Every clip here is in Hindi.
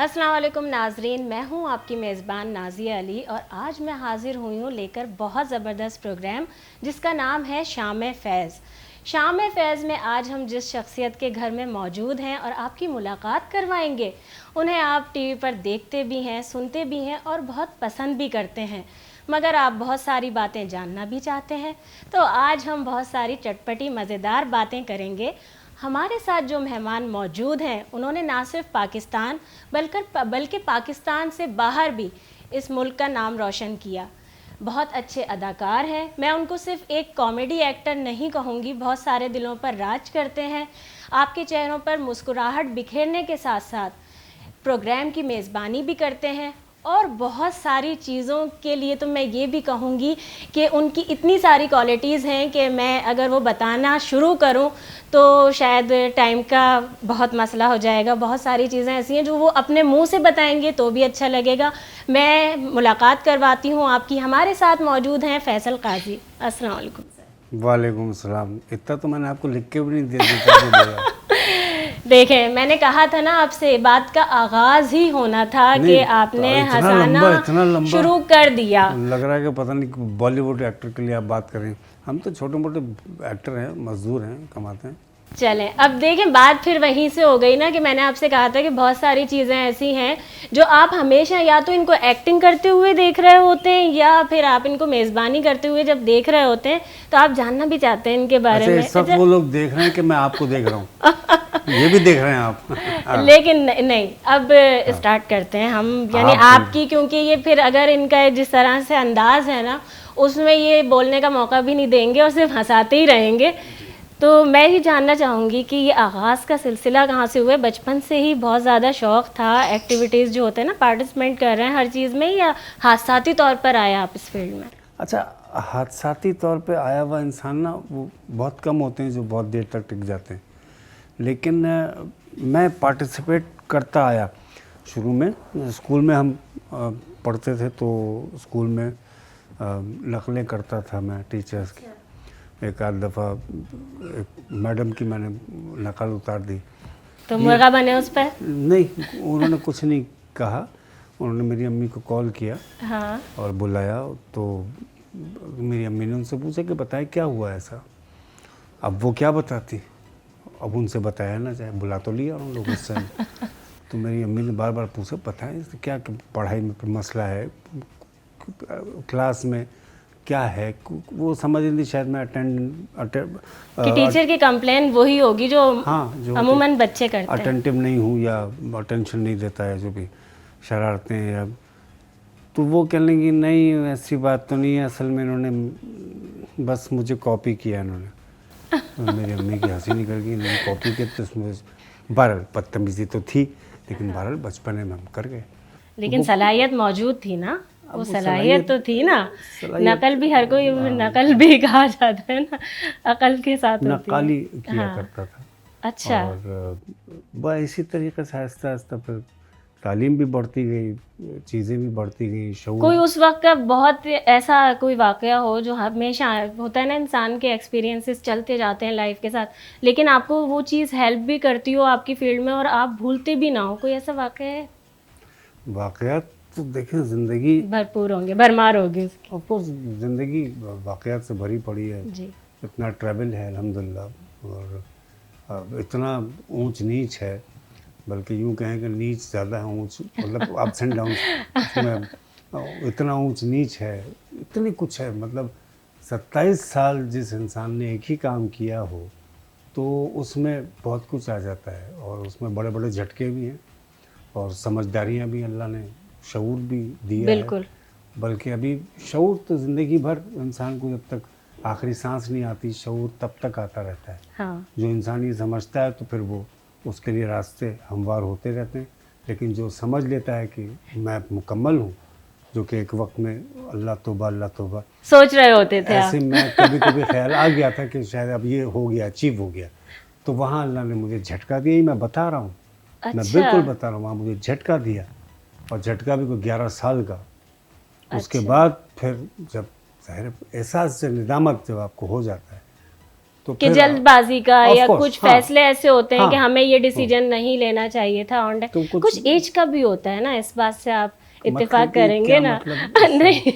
अस्सलाम वालेकुम नाजरीन, मैं हूं आपकी मेज़बान नाज़िया अली और आज मैं हाज़िर हुई हूं लेकर बहुत ज़बरदस्त प्रोग्राम जिसका नाम है शाम फ़ैज़। शाम फ़ैज़ में आज हम जिस शख्सियत के घर में मौजूद हैं और आपकी मुलाकात करवाएंगे, उन्हें आप टीवी पर देखते भी हैं, सुनते भी हैं और बहुत पसंद भी करते हैं, मगर आप बहुत सारी बातें जानना भी चाहते हैं। तो आज हम बहुत सारी चटपटी मज़ेदार बातें करेंगे। हमारे साथ जो मेहमान मौजूद हैं, उन्होंने ना सिर्फ पाकिस्तान बल्कि पाकिस्तान से बाहर भी इस मुल्क का नाम रोशन किया। बहुत अच्छे अदाकार हैं। मैं उनको सिर्फ एक कॉमेडी एक्टर नहीं कहूँगी, बहुत सारे दिलों पर राज करते हैं। आपके चेहरों पर मुस्कुराहट बिखेरने के साथ साथ प्रोग्राम की मेज़बानी भी करते हैं और बहुत सारी चीज़ों के लिए तो मैं ये भी कहूँगी कि उनकी इतनी सारी क्वालिटीज़ हैं कि मैं अगर वो बताना शुरू करूँ तो शायद टाइम का बहुत मसला हो जाएगा। बहुत सारी चीज़ें ऐसी हैं जो वो अपने मुंह से बताएंगे तो भी अच्छा लगेगा। मैं मुलाकात करवाती हूँ आपकी। हमारे साथ मौजूद हैं फैसल काजी। अस्सलाम वालेकुम सर। वालेकुम सलाम। इतना तो मैंने आपको लिख के भी नहीं दिया। देखें, मैंने कहा था ना आपसे, बात का आगाज़ ही होना था कि आपने हंसाना शुरू कर दिया। लग रहा है कि पता नहीं बॉलीवुड एक्टर के लिए आप बात कर रहे हैं। हम तो छोटे मोटे एक्टर हैं, मजदूर हैं, कमाते हैं। चलें, अब देखें, बात फिर वहीं से हो गई ना कि मैंने आपसे कहा था कि बहुत सारी चीज़ें ऐसी हैं जो आप हमेशा या तो इनको एक्टिंग करते हुए देख रहे होते हैं या फिर आप इनको मेज़बानी करते हुए जब देख रहे होते हैं तो आप जानना भी चाहते हैं इनके बारे में। सब वो लोग देख रहे हैं कि मैं आपको देख रहा हूँ। ये भी देख रहे हैं आप। लेकिन नहीं, अब स्टार्ट करते हैं हम, यानी आपकी, क्योंकि ये फिर अगर इनका जिस तरह से अंदाज है ना, उसमें ये बोलने का मौका भी नहीं देंगे और सिर्फ हंसाते ही रहेंगे। तो मैं ही जानना चाहूँगी कि ये आगाज़ का सिलसिला कहाँ से हुआ? बचपन से ही बहुत ज़्यादा शौक़ था, एक्टिविटीज़ जो होते हैं ना, पार्टिसिपेट कर रहे हैं हर चीज़ में, या हादसाती तौर पर आया आप इस फील्ड में? अच्छा, हादसाती तौर पे आया हुआ इंसान ना, वो बहुत कम होते हैं जो बहुत देर तक टिक जाते हैं। लेकिन मैं पार्टिसिपेट करता आया शुरू में। स्कूल में हम पढ़ते थे तो स्कूल में नकलें करता था मैं टीचर्स की। एक आध दफ़ा एक मैडम की मैंने नकल उतार दी। तो मुर्गा बने उस पर? नहीं, उन्होंने कुछ नहीं कहा। उन्होंने मेरी अम्मी को कॉल किया। हाँ। और बुलाया तो मेरी अम्मी ने उनसे पूछा कि बताएं क्या हुआ ऐसा। अब वो क्या बताती, अब उनसे बताया ना जाए, बुला तो लिया उन लोगों से। तो मेरी अम्मी ने बार बार पूछा बताएं क्या पढ़ाई में मसला है, क्लास में क्या है। वो समझ नहीं थी शायद मैं कि टीचर की कंप्लेन वही होगी जो जो अमूमन बच्चे करते हैं, अटेंटिव नहीं हूँ या अटेंशन नहीं देता है, जो भी शरारतें या। तो वो कहने लगी नहीं ऐसी बात तो नहीं है, असल में इन्होंने बस मुझे कॉपी किया इन्होंने। तो मेरी अम्मी की हंसी निकल गई। इन्होंने कॉपी किया तो उसमें बहरहाल बदतमीजी तो थी, लेकिन बहरहाल बचपन में हम कर गए। लेकिन सलाहियत मौजूद थी ना, वो सलाहियत तो थी ना। नकल भी हर कोई नकल भी कहा जाता है ना, अकल के साथ होती है। नकाली किया करता था। अच्छा। और बस इसी तरीके से आहिस्ता आहिस्ता फिर तालीम भी बढ़ती गई, चीज़ें भी बढ़ती गई, शऊर। कोई उस वक्त का बहुत ऐसा कोई वाक़या हो जो हमेशा होता है ना, इंसान के एक्सपीरियंसेस चलते जाते हैं लाइफ के साथ, लेकिन आपको वो चीज़ हेल्प भी करती हो आपकी फील्ड में और आप भूलते भी ना हो, कोई ऐसा वाक़या है? वाक़यात तो देखें, ज़िंदगी भरपूर होंगे, भरमार होगी उसकी। ऑफ कोर्स ज़िंदगी वाक़यात से भरी पड़ी है जी। इतना ट्रैवल है अल्हम्दुलिल्लाह, और इतना ऊंच नीच है, बल्कि यूँ कहें कि नीच ज़्यादा है, ऊंच मतलब अप्स एंड डाउन उसमें इतना ऊंच नीच है, इतनी कुछ है। मतलब 27 साल जिस इंसान ने एक ही काम किया हो तो उसमें बहुत कुछ आ जाता है, और उसमें बड़े बड़े झटके भी हैं और समझदारियाँ भी अल्लाह ने, शऊर भी दिया है। बिल्कुल। बल्कि अभी शऊर तो ज़िंदगी भर इंसान को, जब तक आखिरी सांस नहीं आती, शऊर तब तक आता रहता है। हाँ। जो इंसान ये समझता है तो फिर वो उसके लिए रास्ते हमवार होते रहते हैं, लेकिन जो समझ लेता है कि मैं मुकम्मल हूँ, जो कि एक वक्त में अल्लाह तौबा सोच रहे होते थे ऐसे मैं कभी कभी ख्याल आ गया था कि शायद अब ये हो गया, अचीव हो गया, तो वहाँ अल्लाह ने मुझे झटका दिया। ही मैं बता रहा हूँ। अच्छा। मैं बिल्कुल बता रहा हूँ, वहाँ मुझे झटका दिया, और झटका भी कोई 11 साल का। उसके बाद फिर जब ज़ाहिर एहसास से निदामत जब आपको हो जाता है तो कि फिर जल्दबाजी का Of या course, कुछ हाँ, फैसले ऐसे होते हैं हाँ, कि हमें ये डिसीजन नहीं लेना चाहिए था ऑन तो कुछ एज का भी होता है ना, इस बात से आप इत्तेफाक मतलब करेंगे क्या ना? मतलब नहीं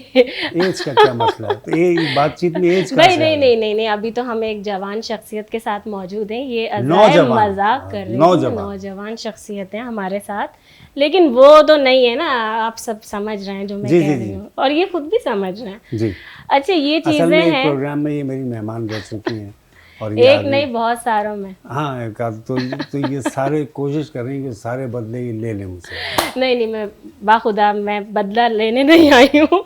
एज का क्या मसला है? तो ये बातचीत में एज कहाँ नहीं से आ नहीं गई? नहीं नहीं नहीं, अभी तो हम एक जवान शख्सियत के साथ मौजूद हैं, ये अज़ाय नौजवान, मजाक कर रही हूँ, नौजवान। नौजवान शख्सियत है हमारे साथ, लेकिन वो तो नहीं है ना, आप सब समझ रहे हैं जो मैं जी, कह जी, रही जी। हूँ, और ये खुद भी समझ रहे हैं। जी, अच्छा, ये असल चीज़ें में एक हैं, प्रोग्राम में ये मेरी मेहमान रह चुकी हैं और ये एक आगे नहीं बहुत सारों में। हाँ, एक आध तो ये सारे कोशिश कर रही हैं कि सारे बदले ये ले लें मुझसे। नहीं नहीं, मैं बाखुदा मैं बदला लेने नहीं आई हूँ,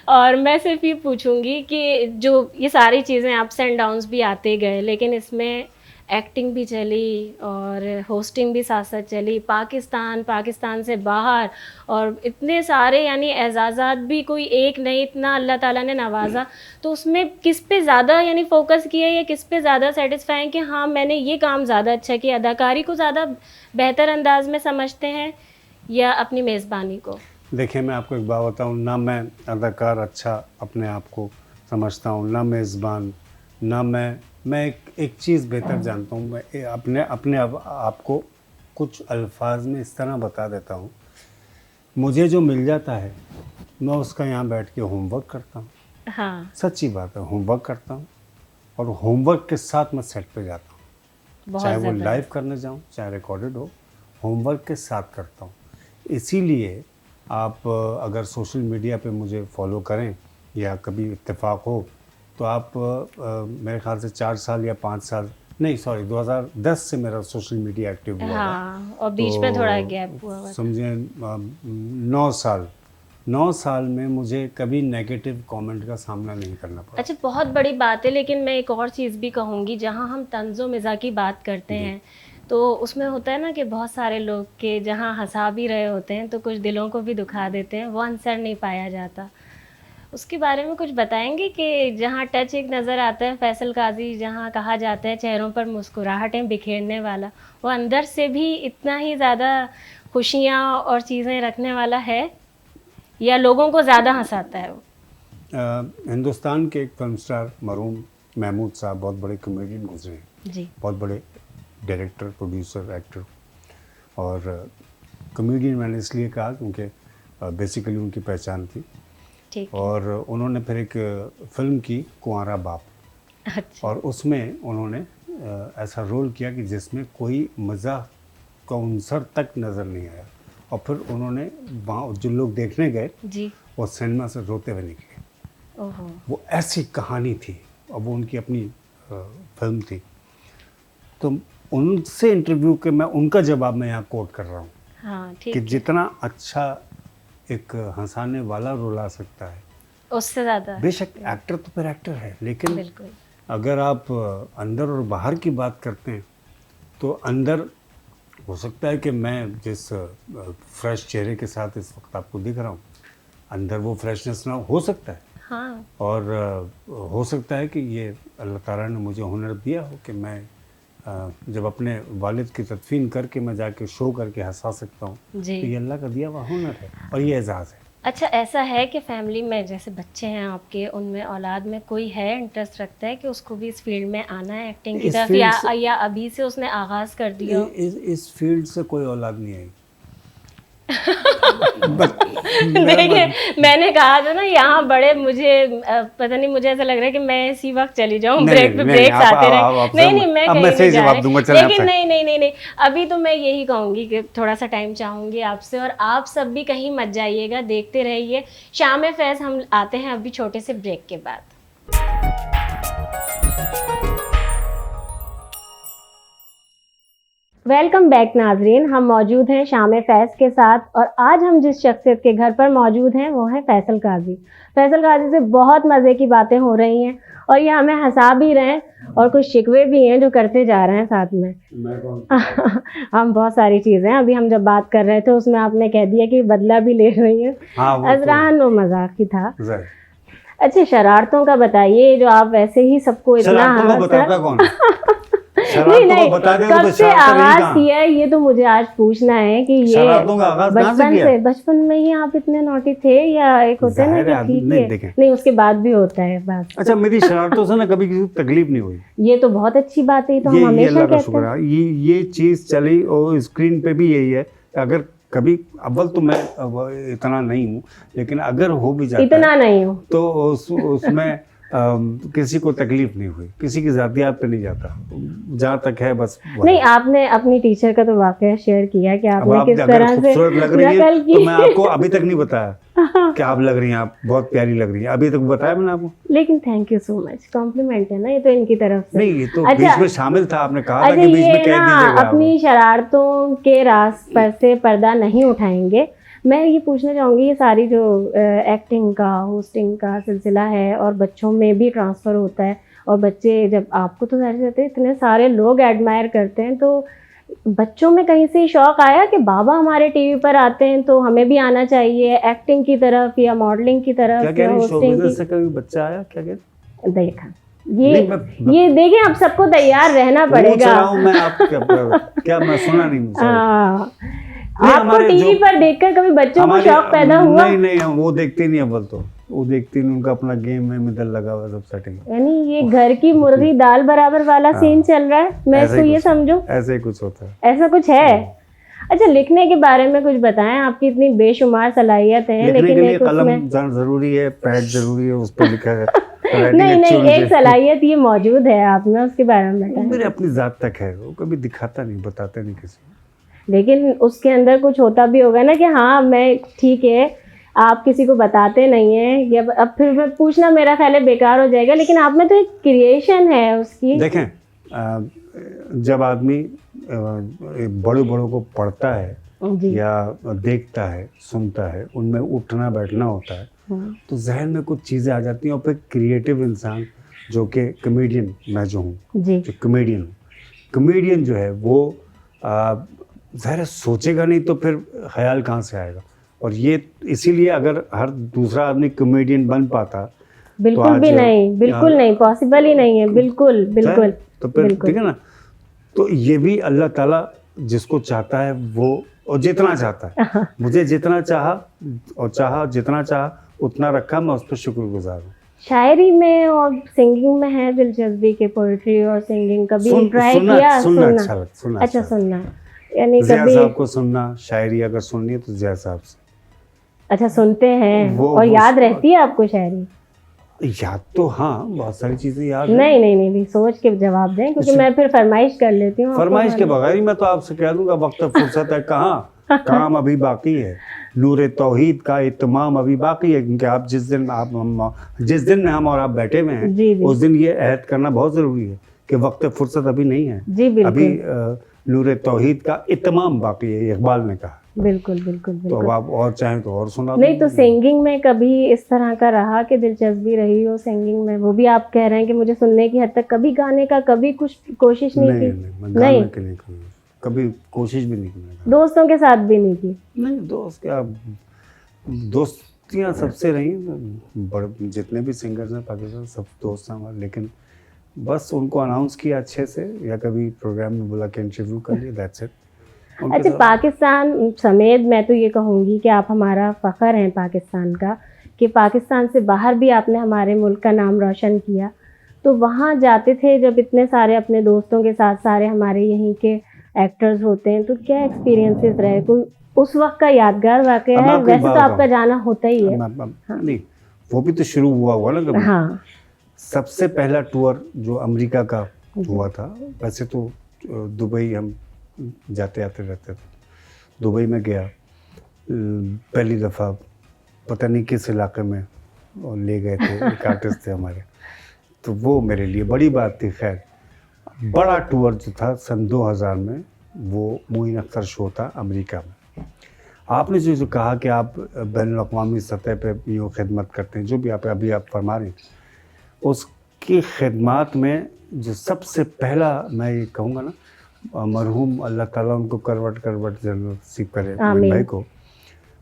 और मैं सिर्फ ये पूछूंगी कि जो ये सारी चीज़ें अप्स एंड डाउन्स भी आते गए, लेकिन इसमें एक्टिंग भी चली और होस्टिंग भी साथ साथ चली, पाकिस्तान से बाहर, और इतने सारे यानी एजाज़ात भी कोई एक नहीं, इतना अल्लाह ताला ने नवाजा, तो उसमें किस पे ज़्यादा यानी फोकस किया या किस पे ज़्यादा सेटिस्फाई कि हाँ मैंने ये काम ज़्यादा अच्छा किया, अदाकारी को ज़्यादा बेहतर अंदाज में समझते हैं या अपनी मेज़बानी को? देखिए, मैं आपको एक बात बताऊँ, ना मैं अदाकार अच्छा अपने आप को समझता हूँ, ना मेज़बान, ना मैं एक चीज़ बेहतर जानता हूँ, मैं अपने आप को कुछ अल्फाज में इस तरह बता देता हूँ, मुझे जो मिल जाता है मैं उसका यहाँ बैठ के होमवर्क करता हूँ। हाँ, सच्ची बात है, होमवर्क करता हूँ और होमवर्क के साथ मैं सेट पे जाता हूँ, चाहे बहुत वो ज़बरदस्त। लाइव करने जाऊँ चाहे रिकॉर्डेड हो, होमवर्क के साथ करता हूँ। इसीलिए आप अगर सोशल मीडिया पे मुझे फॉलो करें या कभी इत्तेफाक हो तो आप मेरे ख्याल से 4 साल या 5 साल नहीं, सॉरी, 2010 से मेरा सोशल मीडिया एक्टिव हुआ है। हाँ, और बीच में थोड़ा गैप हुआ हुआ था। समझे 9 साल में मुझे कभी नेगेटिव कमेंट का सामना नहीं करना पड़ा। अच्छा, बहुत बड़ी बात है, लेकिन मैं एक और चीज़ भी कहूँगी, जहाँ हम तंज़ो मिज़ाह की बात करते हैं तो उसमें होता है ना कि बहुत सारे लोग के जहाँ हंसा भी रहे होते हैं तो कुछ दिलों को भी दुखा देते हैं, वो आंसर नहीं पाया जाता। उसके बारे में कुछ बताएंगे कि जहाँ टच एक नज़र आता है फैसल काजी, जहाँ कहा जाता है चेहरों पर मुस्कुराहटें बिखेरने वाला, वो अंदर से भी इतना ही ज़्यादा खुशियाँ और चीज़ें रखने वाला है या लोगों को ज़्यादा हंसाता है वो? हिंदुस्तान के एक फिल्म स्टार मरहूम महमूद साहब बहुत बड़े कॉमेडियन गुजरे हैं, जी, बहुत बड़े डायरेक्टर, प्रोड्यूसर, एक्टर। और कॉमेडियन मैंने इसलिए कहा क्योंकि बेसिकली उनकी पहचान थी। ठीक। और उन्होंने फिर एक फिल्म की कुंवारा बाप, अच्छा, और उसमें उन्होंने ऐसा रोल किया कि जिसमें कोई मज़ाक का अंसर तक नज़र नहीं आया, और फिर उन्होंने वहाँ जो लोग देखने गए जी, वो सिनेमा से रोते हुए निकले। ओहो, वो ऐसी कहानी थी और वो उनकी अपनी फिल्म थी। तो उनसे इंटरव्यू के मैं उनका जवाब मैं यहाँ कोट कर रहा हूँ हाँ, कि ठीक, जितना अच्छा एक हंसाने वाला रोल आ सकता है, उससे ज़्यादा, बेशक एक्टर तो फिर एक्टर है, लेकिन बिल्कुल, अगर आप अंदर और बाहर की बात करते हैं तो अंदर हो सकता है कि मैं जिस फ्रेश चेहरे के साथ इस वक्त आपको दिख रहा हूँ, अंदर वो फ्रेशनेस ना हो सकता है। हाँ, और हो सकता है कि ये अल्लाह ताला ने मुझे हुनर दिया हो कि मैं जब अपने वालिद की तदफीन करके मैं जाके शो करके हंसा सकता हूँ, तो जी। ये अल्लाह का दिया हुआ हुनर है और ये एजाज़ है। अच्छा, ऐसा है कि फैमिली में जैसे बच्चे हैं आपके, उनमें औलाद में कोई है इंटरेस्ट रखता है कि उसको भी इस फील्ड में आना है एक्टिंग की इस तरफ, फील्ड या अभी से उसने आगाज़ कर दिया हो? इस फील्ड से कोई औलाद नहीं आई। मेरा देखिए, मैंने कहा था ना यहाँ बड़े, मुझे पता नहीं, मुझे ऐसा लग रहा है कि मैं इसी वक्त चली जाऊँ, ब्रेक पे ब्रेक्स आते रहे। नहीं नहीं, मैं अब कहीं मैं नहीं सही जा जवाब दूंगा, रही, चलें लेकिन आपसे। नहीं नहीं नहीं नहीं, अभी तो मैं यही कहूँगी कि थोड़ा सा टाइम चाहूँगी आपसे, और आप सब भी कहीं मत जाइएगा, देखते रहिए शाम फैज़। हम आते हैं अभी छोटे से ब्रेक के बाद। वेलकम बैक नाजरीन, हम मौजूद हैं शाम फैज़ के साथ, और आज हम जिस शख्सियत के घर पर मौजूद हैं वो है फैसल काजी। फैसल काजी से बहुत मज़े की बातें हो रही हैं और ये हमें हंसा भी रहे हैं, और कुछ शिकवे भी हैं जो करते जा रहे हैं साथ में। हम बहुत सारी चीज़ें हैं, अभी हम जब बात कर रहे थे उसमें आपने कह दिया कि बदला भी ले रही हैं। हाँ, वो अजरान वो मजाक ही था। तो अच्छा, शरारतों का बताइए, जो आप वैसे ही सबको इतना शरारतों को बताता कौन है? नहीं नहीं, बता दें कब तो से आगाज किया है ये तो मुझे आज पूछना है कि ये शरारतों का आगाज कहाँ से बचपन किया? से बचपन में ही आप इतने नॉटी थे या एक होता है ना जाहिर है कि आदमी- ठीक नहीं, है देखें। नहीं उसके बाद भी होता है बात। अच्छा, मेरी शरारतों से ना कभी किसी को तकलीफ नहीं हुई। ये तो बहुत अच्छी बात है, ये तो हम ये हमेशा अल्लाह का कहते शुक्र हैं। है। ये चीज़ चली और स्क्रीन पे भी यही है, अगर कभी अव्वल तो मैं इतना नहीं हूँ, लेकिन अगर हो भी जाता इतना है नहीं हो तो उसमें किसी को तकलीफ नहीं हुई, किसी की ज़ातियात पे नहीं जाता, जहाँ तक है बस वही। नहीं, आपने अपनी टीचर का तो वाकया शेयर किया कि अब आपने आप किस अगर तरह से खूबसूरत लग रही नकल हैं की। तो मैं आपको अभी तक नहीं बताया कि आप लग रही हैं, आप बहुत प्यारी लग रही हैं, अभी तक बताया मैंने आपको? लेकिन thank you so much, compliment है ना ये तो इनकी तरफ से। नहीं, ये तो अच्छा, बीच में शामिल था, आपने कहा था अच्छा, कि बीच में ये कह ना दीजिएगा। अपनी शरारतों के राज पर से पर्दा नहीं उठाएंगे। मैं ये पूछना चाहूँगी, ये सारी जो एक्टिंग का होस्टिंग का सिलसिला है और बच्चों में भी ट्रांसफ़र होता है, और बच्चे जब आपको तो जाहिर रहते इतने सारे लोग एडमायर करते हैं, तो बच्चों में कहीं से शौक आया कि बाबा हमारे टीवी पर आते हैं तो हमें भी आना चाहिए एक्टिंग की तरफ या मॉडलिंग की तरफ क्या कह या रही, शो होस्टिंग बिजनेस से कभी बच्चा आया, क्या कह रही? देखा नहीं, ये देखें, अब सबको तैयार रहना पूछ पड़ेगा। रहा हूं मैं, आप क्या मैं सुना नहीं मुझे। हाँ, नहीं, आपको हमारे टीवी जो- पर देखकर कभी बच्चों को हमारे- शौक पैदा हुआ? नहीं हम वो देखते नहीं, अव्वल तो वो देखते नहीं, उनका अपना गेम में इधर लगा हुआ सब सेटिंग। यानी ये घर की मुर्गी दाल बराबर वाला सीन चल रहा है, मैं ऐसे इसको ही ये कुछ- समझूं, ऐसे ही कुछ होता है। ऐसा कुछ है। अच्छा, लिखने के बारे में कुछ बताएं, आपकी इतनी बेशुमार सलाहियत है, लिखने लेकिन के लिए एक उसमें कलम जरूरी है, पैड जरूरी है, उस पर लिखा है। नहीं, एक सलाहियत ये मौजूद है आप में, उसके बारे में बताएं। मेरे अपनी जात तक है, वो कभी दिखाता नहीं, बताते नहीं किसी को। लेकिन उसके अंदर कुछ होता भी होगा ना कि हाँ मैं ठीक है, आप किसी को बताते नहीं हैं, या अब फिर मैं पूछना मेरा ख्याल है बेकार हो जाएगा, लेकिन आप में तो एक क्रिएशन है उसकी। देखें, जब आदमी बड़े बड़ों को पढ़ता है जी। या देखता है, सुनता है, उनमें उठना बैठना होता है, तो जहन में कुछ चीज़ें आ जाती हैं, और फिर क्रिएटिव इंसान जो कि कमेडियन, मैं जो हूँ, जी। जो कमेडियन जो है वो ज़ाहिर है सोचेगा नहीं तो फिर ख्याल कहाँ से आएगा। और ये इसीलिए अगर हर दूसरा आदमी कमेडियन बन पाता, बिल्कुल भी नहीं, बिल्कुल नहीं, पॉसिबल ही नहीं है, बिल्कुल बिल्कुल। तो फिर ठीक है ना। तो ये भी अल्लाह ताला जिसको चाहता है वो, और जितना चाहता है, मुझे जितना चाहा जितना चाहा उतना रखा, मैं उस पर शुक्रगुजार हूँ। शायरी में और सिंगिंग में है दिलचस्पी के, पोइट्री और सिंगिंग कभी ट्राई किया? सुनना अच्छा लगता, सुनना अच्छा, सुनना यानी ज़िया कभी? साहब को सुनना, शायरी अगर सुननी है तो ज़िया साहब से। अच्छा, सुनते हैं और याद रहती है आपको शायरी? याद तो हाँ, बहुत सारी चीजें याद हैं। नहीं, सोच के जवाब दें, क्योंकि मैं फिर फरमाइश कर लेती हूँ। फरमाइश के बगैर ही मैं तो आपसे कह दूंगा, वक्त फुर्सत है कहाँ, काम अभी बाकी है, नूर तौहीद का इत्माम अभी बाकी है, क्योंकि आप जिस दिन में हम और आप बैठे हुए हैं, जी। उस दिन ये अहद करना बहुत जरूरी है कि वक्त फुर्सत अभी नहीं है। जी बिल्कुल। अभी नूर तौहीद का इत्माम बाकी है, इकबाल ने कहा। बिल्कुल। तो अब आप और चाहें तो और सुना नहीं, तो सिंगिंग में कभी इस तरह का रहा कि दिलचस्पी रही हो सिंगिंग में? वो भी आप कह रहे हैं कि मुझे सुनने की हद तक, कभी गाने का कभी कुछ कोशिश नहीं की? मैं गाने के लिए कभी कोशिश भी नहीं की। दोस्तों के साथ भी नहीं की? नहीं, दोस्त क्या, दोस्तियाँ सबसे रही, बड़े जितने भी सिंगर्स हैं पाकिस्तान सब दोस्त हैं हमारे, लेकिन बस उनको अनाउंस किया अच्छे से या कभी प्रोग्राम में बोला कि इंटरव्यू कर लिया, दैट्स इट। अच्छा, पाकिस्तान समेत मैं तो ये कहूँगी कि आप हमारा फ़ख्र हैं पाकिस्तान का, कि पाकिस्तान से बाहर भी आपने हमारे मुल्क का नाम रोशन किया। तो वहाँ जाते थे जब इतने सारे अपने दोस्तों के साथ, सारे हमारे यहीं के एक्टर्स होते हैं, तो क्या एक्सपीरियंसेस रहे? कोई उस वक्त का यादगार वाक़या है? वैसे तो आपका जाना होता ही है। नहीं, वो भी तो शुरू हुआ ना कभी। हाँ, सबसे पहला टूर जो अमेरिका का हुआ था, वैसे तो दुबई हम जाते आते रहते थे, दुबई में गया पहली दफ़ा, पता नहीं किस इलाके में, और ले गए थे, एक आर्टिस्ट थे हमारे, तो वो मेरे लिए बड़ी बात थी। खैर, बड़ा टूर जो था सन 2000 में, वो मोइन अख्तर शो था अमेरिका में। आपने जो कहा कि आप बैनुल-अक़वामी सतह पे यूँ खिदमत करते हैं, जो भी आप फरमा रहे हैं, उसकी खिदमत में जो सबसे पहला मैं ये कहूँगा ना, मरहूम अल्लाह ताला उनको करवट जन्नत नसीब करे भाई को,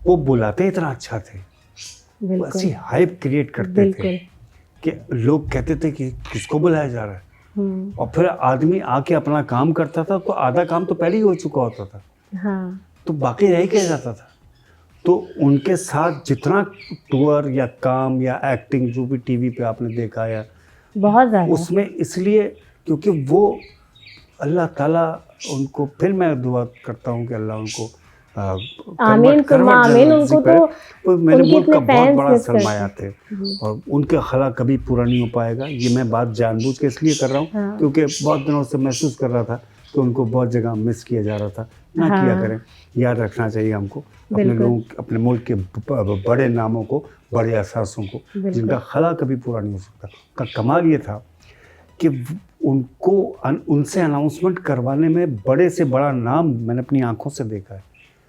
वो बुलाते इतना अच्छा थे, वो ऐसी हाइप क्रिएट करते थे कि लोग कहते थे कि किसको बुलाया जा रहा है, और फिर आदमी आके अपना काम करता था तो आधा काम तो पहले ही हो चुका होता था। हाँ। तो बाकी रह क्या जाता था। तो उनके साथ जितना टूर या काम या एक्टिंग जो भी टीवी पे आपने देखा या बहुत ज़्यादा उसमें, इसलिए क्योंकि वो अल्लाह ताला उनको, फिर मैं दुआ करता हूँ कि अल्लाह उनको आमीन सुम्मा आमीन। उनको तो मेरे उनके मुल्क का इतने बहुत फैंस बड़ा मिस सरमाया करते थे और उनके खला कभी पूरा नहीं हो पाएगा। ये मैं बात जानबूझ के इसलिए कर रहा हूँ हाँ। क्योंकि बहुत दिनों से महसूस कर रहा था कि उनको बहुत जगह मिस किया जा रहा था। ना हाँ। किया करें, याद रखना चाहिए हमको अपने लोगों, अपने मुल्क के बड़े नामों को, बड़े एहसासों को, जिनका खला कभी पूरा नहीं हो सकता। का कमाल ये था कि उनको उनसे अनाउंसमेंट करवाने में बड़े से बड़ा नाम मैंने अपनी आंखों से देखा है।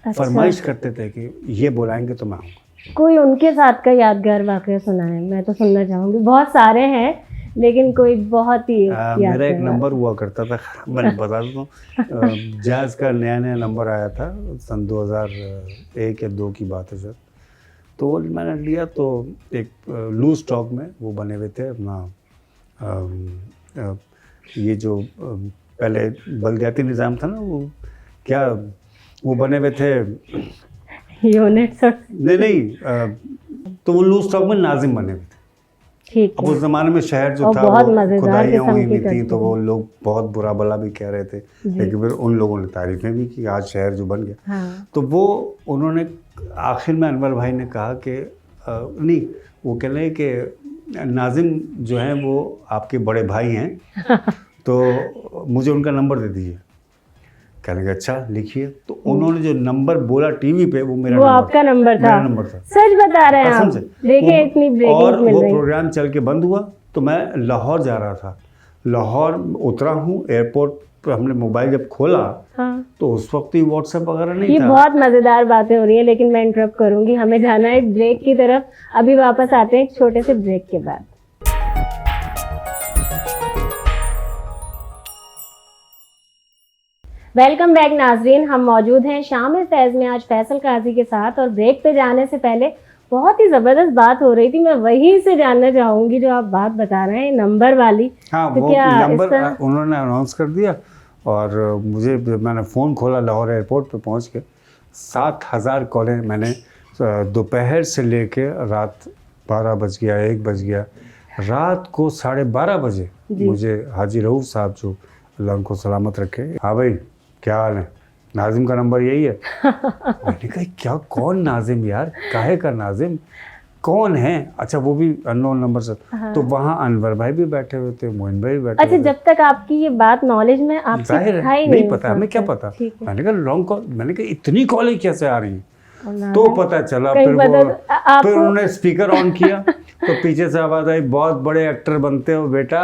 अच्छा। फरमाइश करते थे कि ये बुलाएंगे तो मैं आऊँगा। कोई उनके साथ का यादगार वाकया सुना है? मैं तो सुनना चाहूँगी, बहुत सारे हैं लेकिन कोई बहुत ही मेरा एक नंबर हुआ करता था, मैं बता दूँ, जैज़ का नया नया नंबर आया था सन 2001 या 2 की बात है सर। तो वो मैंने लिया तो एक लूज स्टॉक में वो बने हुए थे अपना ये जो पहले बलदियाती निज़ाम था ना, वो क्या वो बने हुए थे यूनिट। नहीं, तो वो लूज स्टॉक में नाजिम बने हुए थे। ठीक अब है। उस ज़माने में शहर जो था बहुत वो मज़ेदार खुदाइयाँ किस्म हुई की हुई थी, तो वो करते लोग बहुत बुरा भला भी कह रहे थे, लेकिन फिर उन लोगों ने तारीफ़ें भी की, आज शहर जो बन गया। हाँ। तो वो उन्होंने आखिर में अनवर भाई ने कहा कि नहीं, वो कह रहे कि नाजिम जो हैं वो आपके बड़े भाई हैं तो मुझे उनका नंबर दे दीजिए। कहने लगे अच्छा लिखिए। तो उन्होंने जो नंबर बोला टीवी पे वो मेरा वो नंबर आपका नंबर था? मेरा नंबर था। सच बता रहे हैं कसम आप? से। देखिए इतनी ब्रेकिंग और मिल वो रही। प्रोग्राम चल के बंद हुआ तो मैं लाहौर जा रहा था। लाहौर उतरा हूँ, एयरपोर्ट पर हमने मोबाइल जब खोला हाँ। तो उस वक्त ही व्हाट्सएप वगैरह नहीं ये था। बहुत मज़ेदार बातें हो रही है लेकिन मैं इंटरप्ट करूंगी, हमें जाना है एक ब्रेक की तरफ। अभी वापस आते हैं एक छोटे से ब्रेक के बाद। वेलकम बैक नाजरीन, हम मौजूद हैं शामिल फैज़ में आज फैसल काजी के साथ। और ब्रेक पे जाने से पहले बहुत ही ज़बरदस्त बात हो रही थी, मैं वहीं से जानना चाहूँगी जो आप बात बता रहे हैं नंबर वाली। हाँ, तो वो नंबर उन्होंने अनाउंस कर दिया और मुझे, मैंने फ़ोन खोला लाहौर एयरपोर्ट पे पहुँच के, 7000 कॉलें मैंने दोपहर से लेके रात 12 बज गया, 1 बज गया, रात को 12:30 बजे मुझे हाजी रऊफ़ साहब जो अल्लाह उनको सलामत रखे, हाँ भाई क्या हाल है, नाजिम का नंबर यही है। मैंने कहा क्या, कौन नाजिम यार, काहे का नाजिम, कौन है? अच्छा वो भी अननोन नंबर से। हाँ। तो वहाँ अनवर भाई भी बैठे हुए थे, मोइन भाई भी बैठे हुए थे। अच्छा, जब तक आपकी ये बात नॉलेज में आपसे नहीं पता, हमें क्या पता। मैंने कहा लॉन्ग कॉल, मैंने कहा इतनी कॉलें कैसे आ रही हैं? तो पता चला फिर उन्होंने स्पीकर ऑन किया तो पीछे से आवाज आई, बहुत बड़े एक्टर बनते हो बेटा,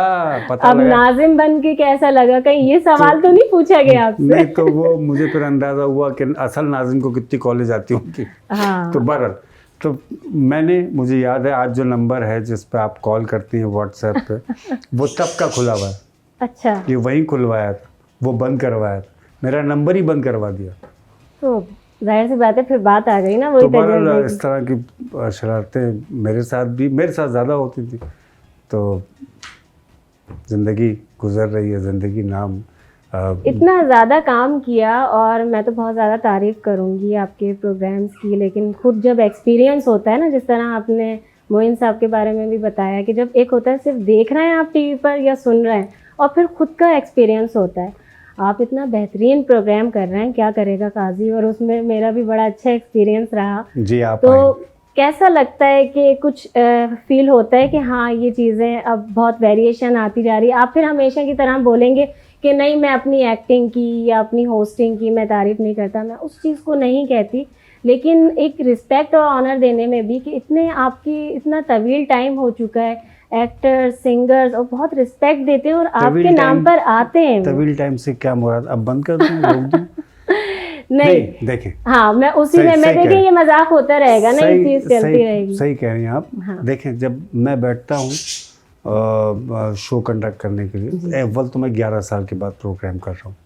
पता अब लगा। नाजिम बन के कैसा लगा? कहीं ये सवाल तो नहीं पूछा गया आपसे? नहीं, तो वो मुझे फिर अंदाजा हुआ कि असल नाजिम को कितनी कॉलेज आती होंगी। हाँ। तो बहरहाल, तो मुझे याद है आज जो नंबर है जिस पे आप कॉल करती हैं व्हाट्सएप पे, वो तब का खुला हुआ है। अच्छा। ये वहीं खुलवाया था, वो बंद करवाया था, मेरा नंबर ही बंद करवा दिया। तो जाहिर सी बात है फिर बात आ गई ना, वही तो बहरहाल इस तरह की शरारतें मेरे साथ ज़्यादा होती थी। तो ज़िंदगी गुजर रही है, ज़िंदगी नाम इतना ज़्यादा काम किया और मैं तो बहुत ज़्यादा तारीफ़ करूँगी आपके प्रोग्राम्स की, लेकिन खुद जब एक्सपीरियंस होता है ना, जिस तरह आपने मोइन साहब के बारे में भी बताया कि जब एक होता है सिर्फ देख रहे हैं आप टीवी पर या सुन रहे हैं, और फिर खुद का एक्सपीरियंस होता है। आप इतना बेहतरीन प्रोग्राम कर रहे हैं, क्या करेगा काजी, और उसमें मेरा भी बड़ा अच्छा एक्सपीरियंस रहा जी। आप तो कैसा लगता है कि कुछ फील होता है कि हाँ ये चीज़ें अब बहुत वेरिएशन आती जा रही है? आप फिर हमेशा की तरह बोलेंगे कि नहीं मैं अपनी एक्टिंग की या अपनी होस्टिंग की मैं तारीफ़ नहीं करता, मैं उस चीज़ को नहीं कहती, लेकिन एक रिस्पेक्ट और ऑनर देने में भी कि इतने आपकी इतना तवील टाइम हो चुका है, एक्टर्स, सिंगर्स, और बहुत रिस्पेक्ट देते हैं और आपके नाम पर आते हैं। तवील टाइम से क्या मुराद, अब बंद कर दूं, रोक दूं? नहीं देखें, हाँ मैं उसी में मैं देखें ये मजाक होता रहेगा ना, ये चीज़ चलती रहेगी। सही कह रही हैं आप। हाँ। देखें जब मैं बैठता हूँ शो कंडक्ट करने के लिए, अव्वल तो मैं 11 साल के बाद प्रोग्राम कर रहा हूँ,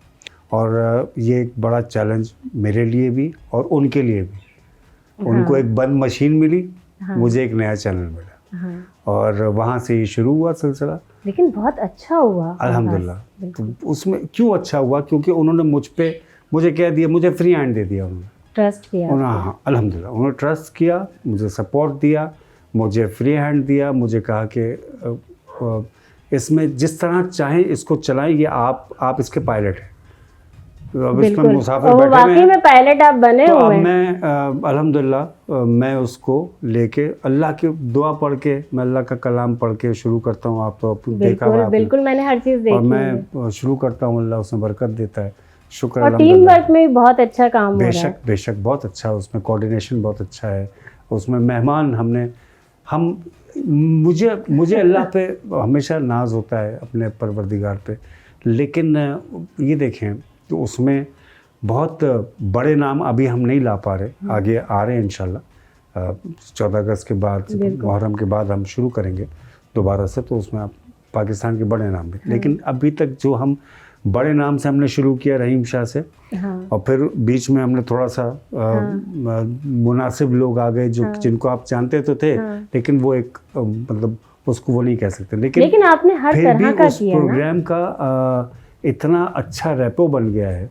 और ये एक बड़ा चैलेंज मेरे लिए भी और उनके लिए भी। उनको एक बंद मशीन मिली, मुझे एक नया चैनल मिला। हाँ। और वहाँ से ये शुरू हुआ सिलसिला। लेकिन बहुत अच्छा हुआ अल्हम्दुलिल्लाह। तो उसमें क्यों अच्छा हुआ, क्योंकि उन्होंने मुझे कह दिया, मुझे फ्री हैंड दे दिया उन्होंने, ट्रस्ट किया। हाँ अल्हम्दुलिल्लाह, उन्होंने ट्रस्ट किया, मुझे सपोर्ट दिया, मुझे फ्री हैंड दिया, मुझे कहा कि इसमें जिस तरह चाहें इसको चलाएं, ये आप इसके पायलट हैं। अब इसमें मुसाफिर बैठे हुए हैं, में पायलट आप बने तो हुए अब हैं। मैं अल्हम्दुलिल्लाह मैं उसको लेके अल्लाह की दुआ पढ़ के, मैं अल्लाह का कलाम पढ़ के शुरू करता हूँ। आप तो देखा हुआ आपने। बिल्कुल मैंने हर चीज़ देखी और मैं शुरू करता हूँ, अल्लाह उसमें बरकत देता है, शुक्र और टीम वर्क में बहुत अच्छा काम हो रहा है। बेशक बेशक बहुत अच्छा, उसमें कोऑर्डिनेशन बहुत अच्छा है। उसमें मेहमान मुझे अल्लाह पे हमेशा नाज होता है, अपने परवरदिगार पे। लेकिन ये देखें तो उसमें बहुत बड़े नाम अभी हम नहीं ला पा रहे, आगे आ रहे हैं इंशाल्लाह। 14 अगस्त के बाद, मुहर्रम के बाद हम शुरू करेंगे दोबारा से, तो उसमें आप पाकिस्तान के बड़े नाम भी। लेकिन अभी तक जो हम बड़े नाम से हमने शुरू किया रहीम शाह से, और फिर बीच में हमने थोड़ा सा मुनासिब लोग आ गए जो जिनको आप जानते तो थे, लेकिन वो एक मतलब उसको वो नहीं कह सकते। लेकिन आपने हर फिर तरह भी का उस किया प्रोग्राम का इतना अच्छा रेपो बन गया है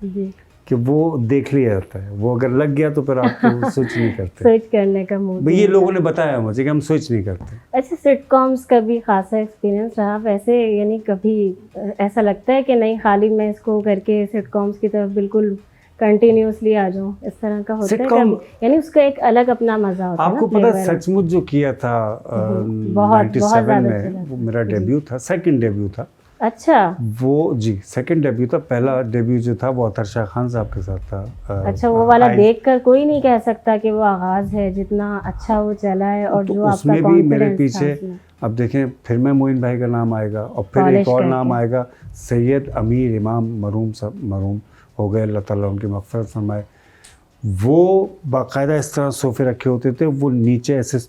कि वो देख लिया जाता है। वो अगर लग गया तो फिर आप स्विच नहीं करते। स्विच करने का मूड ये लोगों ने बताया मुझे कि हम स्विच नहीं करते। अच्छा, सिटकॉम्स का भी खासा एक्सपीरियंस रहा वैसे, यानी कभी ऐसा लगता है कि नहीं खाली मैं इसको करके सिटकॉम्स की तरफ बिल्कुल कंटिन्यूसली आ जाऊं, इस तरह का होता है कभी? यानी उसका एक अलग अपना मजा होता है। आपको पता है सचमुच जो किया था 97 में, वो मेरा डेब्यू था, सेकंड डेब्यू था। अच्छा, वो जी सेकंड डेब्यू था। पहला डेब्यू जो था वो अतर शाह खान साहब के साथ था। अच्छा, वो वाला देखकर कोई नहीं कह सकता कि वो आगाज है, जितना अच्छा वो चला है। और तो जो आपका उसमें भी मेरे कॉन्फिडेंस पीछे अब देखें, फिर मैं मोइन भाई का नाम आएगा, और फिर एक और नाम आएगा, सैयद अमीर इमाम मरूम हो गए, अल्लाह ताला उनकी मग़फ़िरत फरमाए। वो बाकायदा इस तरह सोफ़े रखे होते थे, वो नीचे ऐसे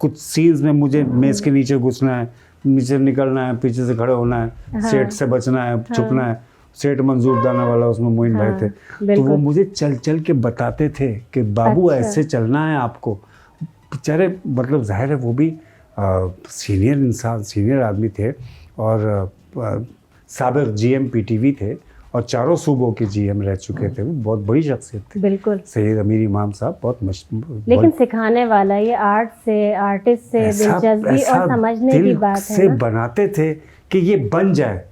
कुछ सीन्स में मुझे मेज़ के नीचे घुसना है, नीचे निकलना है, पीछे से खड़े होना है, सेट से बचना है, छुपना है। सेट मंजूर दाना वाला उसमें मोइन भाई थे, तो वो मुझे चल के बताते थे कि बाबू ऐसे चलना है आपको। बेचारे मतलब ज़ाहिर है वो भी सीनियर इंसान, सीनियर आदमी थे, और साबिक़ GM PTV थे, और चारों सूबों के GM रह चुके थे। वो बहुत बड़ी शख्सियत थी। बिल्कुल, सैयद अमीर इमाम साहब बहुत मशहूर। लेकिन सिखाने वाला, ये आर्टिस्ट से दिलचस्पी और समझने की बात है से बनाते थे कि ये बन जाए।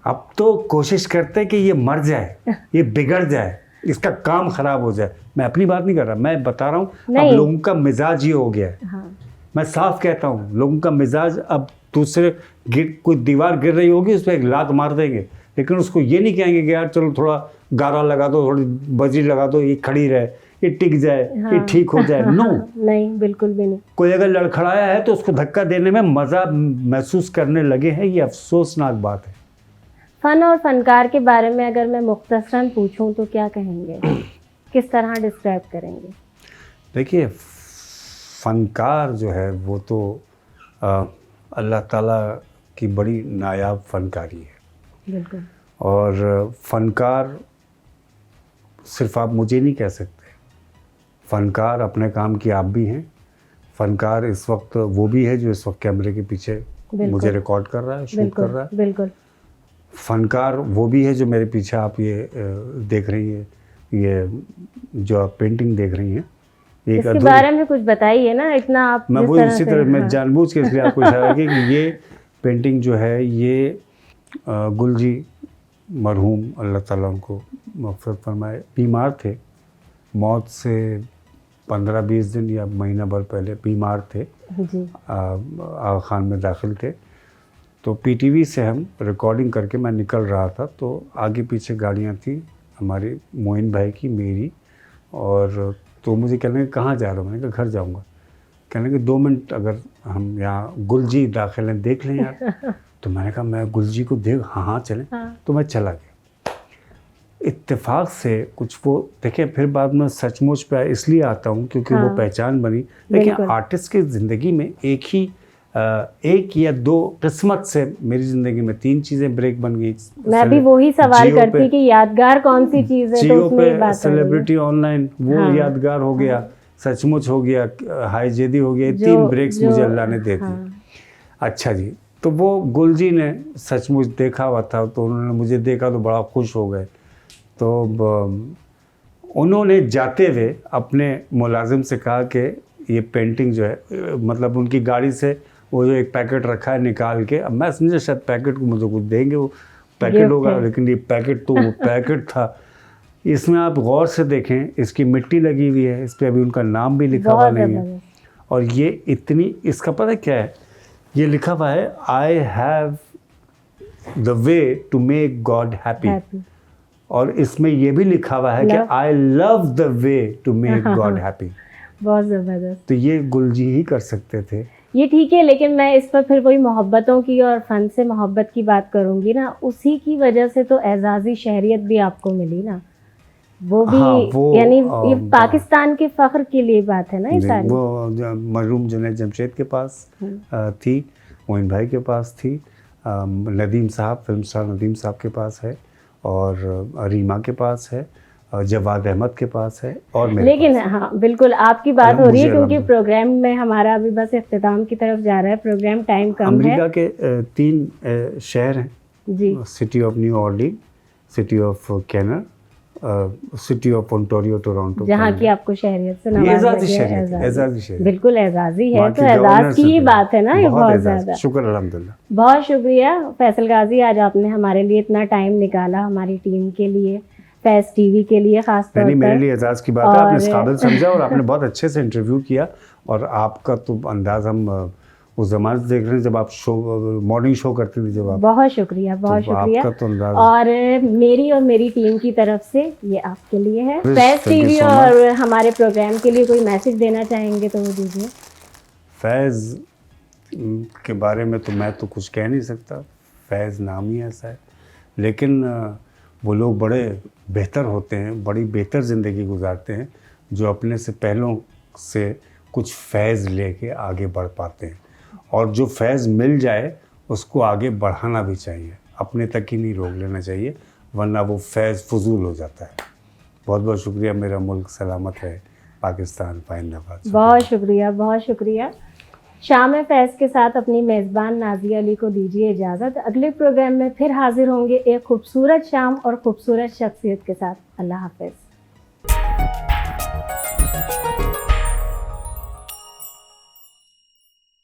अब तो कोशिश करते कि ये मर जाए, ये बिगड़ जाए, इसका काम ख़राब हो जाए। मैं अपनी बात नहीं कर रहा, मैं बता रहा हूँ अब लोगों का मिजाज ये हो गया है। हाँ। मैं साफ कहता हूँ, लोगों का मिजाज अब दूसरे कोई दीवार गिर रही होगी, उस पर एक लात मार देंगे, लेकिन उसको ये नहीं कहेंगे कि यार चलो थोड़ा गारा लगा दो, थोड़ी बजरी लगा दो, ये खड़ी रहे, ये टिक जाए, ये ठीक हो जाए। नो, नहीं, बिल्कुल भी नहीं। कोई अगर लड़खड़ाया है तो उसको धक्का देने में मज़ा महसूस करने लगे हैं, ये अफसोसनाक बात है। फ़न और फ़नकार के बारे में अगर मैं मुख्तसरन पूछूं तो क्या कहेंगे? किस तरह डिस्क्राइब करेंगे? देखिए, फ़नकार जो है वो तो अल्लाह ताला की बड़ी नायाब फ़नकारी है। बिल्कुल। और फ़नकार सिर्फ आप मुझे नहीं कह सकते, फ़नकार अपने काम की आप भी हैं। फ़नकार इस वक्त वो भी है जो इस वक्त कैमरे के पीछे मुझे रिकॉर्ड कर रहा है, शूट कर रहा है। बिल्कुल। फ़नकार वो भी है जो मेरे पीछे आप ये देख रही हैं, ये जो आप पेंटिंग देख रही हैं। इसके बारे में कुछ बताइए ना, इतना आप मैं वो इसी तरह मैं जानबूझ के इसलिए आपको इशारा किया कि ये पेंटिंग जो है ये गुलजी मरहूम, अल्लाह ताला उनको मग़फ़िरत फरमाए, बीमार थे। मौत से 15-20 दिन या महीना भर पहले बीमार थे, आगा खान में दाखिल थे। तो PTV से हम रिकॉर्डिंग करके मैं निकल रहा था, तो आगे पीछे गाड़ियाँ थी हमारी, मोइन भाई की, मेरी, और तो मुझे कहने लगे कहाँ जा रहे हो? मैंने कहा घर जाऊँगा। कहने लगे 2 मिनट अगर हम यहाँ गुलजी दाखिल हैं देख लें यार। तो मैंने कहा मैं गुलजी को देख, हाँ चलें। तो मैं चला गया। इत्तेफाक से कुछ वो देखें, फिर बाद में सचमुच पे इसलिए आता हूँ क्योंकि वो पहचान बनी। लेकिन आर्टिस्ट की ज़िंदगी में एक या 2 किस्मत से मेरी ज़िंदगी में 3 चीज़ें ब्रेक बन गई। मैं भी वही सवाल करती कि यादगार कौन सी चीज़ है, तो उसमें बात सेलिब्रिटी ऑनलाइन वो यादगार हो गया। सचमुच हो गया, हाय जेदी हो गया, जो 3 ब्रेक्स जो मुझे अल्लाह ने दे दी। हाँ, अच्छा जी, तो वो गुल जी ने सचमुच देखा हुआ था, तो उन्होंने मुझे देखा तो बड़ा खुश हो गए। तो उन्होंने जाते हुए अपने मुलाजिम से कहा कि ये पेंटिंग जो है, मतलब उनकी गाड़ी से वो जो एक पैकेट रखा है निकाल के, अब मैं समझा शायद पैकेट को मुझे कुछ देंगे, वो पैकेट गिफ्ट होगा, है। लेकिन ये पैकेट तो वो पैकेट था। इसमें आप गौर से देखें, इसकी मिट्टी लगी हुई है, इस पर अभी उनका नाम भी लिखा हुआ बहुत नहीं है। जबरदस्त। और ये इतनी, इसका पता है क्या है, ये लिखा हुआ है I have the way to make God happy. Happy. और इसमें ये भी लिखा हुआ है कि Love। I love the way to make God happy. बहुत ज़बरदस्त। तो ये गुलजी ही कर सकते थे। ये ठीक है, लेकिन मैं इस पर फिर वही मोहब्बतों की और फ़न से मोहब्बत की बात करूंगी ना, उसी की वजह से तो एजाज़ी शहरियत भी आपको मिली ना, वो भी हाँ, वो यानी ये पाकिस्तान के फ़ख्र के लिए बात है ना ये सारी। वो मरहूम जुनैद जमशेद के पास थी, मोइन भाई के पास थी, नदीम साहब, फिल्म स्टार नदीम साहब के पास है, और रीमा के पास है, जवाद अहमद के पास है, और मेरे लेकिन पास। हाँ बिल्कुल आपकी बात हो रही है, मुझे क्योंकि अलहम्दुलिल्लाह। प्रोग्राम में हमारा अभी बस इख्तिताम की तरफ जा रहा है, प्रोग्राम टाइम कम है। अमेरिका के 3 शहर हैं जी, city of New Orleans, city of Kenner, city of Ontario, Toronto, जहाँ की आपको शहरियत से ये नवाजा एजाज़ी गया है, शहरियत है, एजाज़ी शहरियत। बिल्कुल एजाज़ी है, वहाँ तो के गवर्नर एजाज़ की ही से बात है ना, ये बहुत एजाज़। ज़्यादा। शुक्र अल्हम्दुलिल्लाह। बहुत शुक्रिया फैसल गाजी, आज आपने हमारे लिए इतना टाइम निकाला, हमारी टीम के लिए, फैज़ टीवी के लिए खास तौर नहीं, मेरे पर। लिए एजाज़ की बात है, आपने इस और- काबिल समझा, और आपने बहुत अच्छे से इंटरव्यू किया। और आपका तो अंदाज़ हम उस ज़माने से देख रहे हैं जब आप शो, मॉर्निंग शो करती थी जब आप, बहुत शुक्रिया, बहुत तो शुक्रिया। आपका तो अंदाज़। और मेरी और मेरी टीम की तरफ से ये आपके लिए है। Yes, Faiz thank you TV so और हमारे प्रोग्राम के लिए कोई मैसेज देना चाहेंगे तो वो दीजिए। फैज़ के बारे में तो मैं तो कुछ कह नहीं सकता, फैज़ नाम ही ऐसा है, लेकिन वो लोग बड़े बेहतर होते हैं, बड़ी बेहतर ज़िंदगी गुजारते हैं, जो अपने से पहलों से कुछ फैज़ लेके आगे बढ़ पाते हैं। और जो फैज़ मिल जाए उसको आगे बढ़ाना भी चाहिए, अपने तक ही नहीं रोक लेना चाहिए, वरना वो फैज़ फजूल हो जाता है। बहुत बहुत शुक्रिया। मेरा मुल्क सलामत है, पाकिस्तान पाइंदाबाद। बहुत शुक्रिया, बहुत शुक्रिया। शाम फैज़ के साथ अपनी मेज़बान नाज़िया अली को दीजिए इजाज़त। अगले प्रोग्राम में फिर हाजिर होंगे एक खूबसूरत शाम और खूबसूरत शख्सियत के साथ। अल्लाह हाफ़िज़।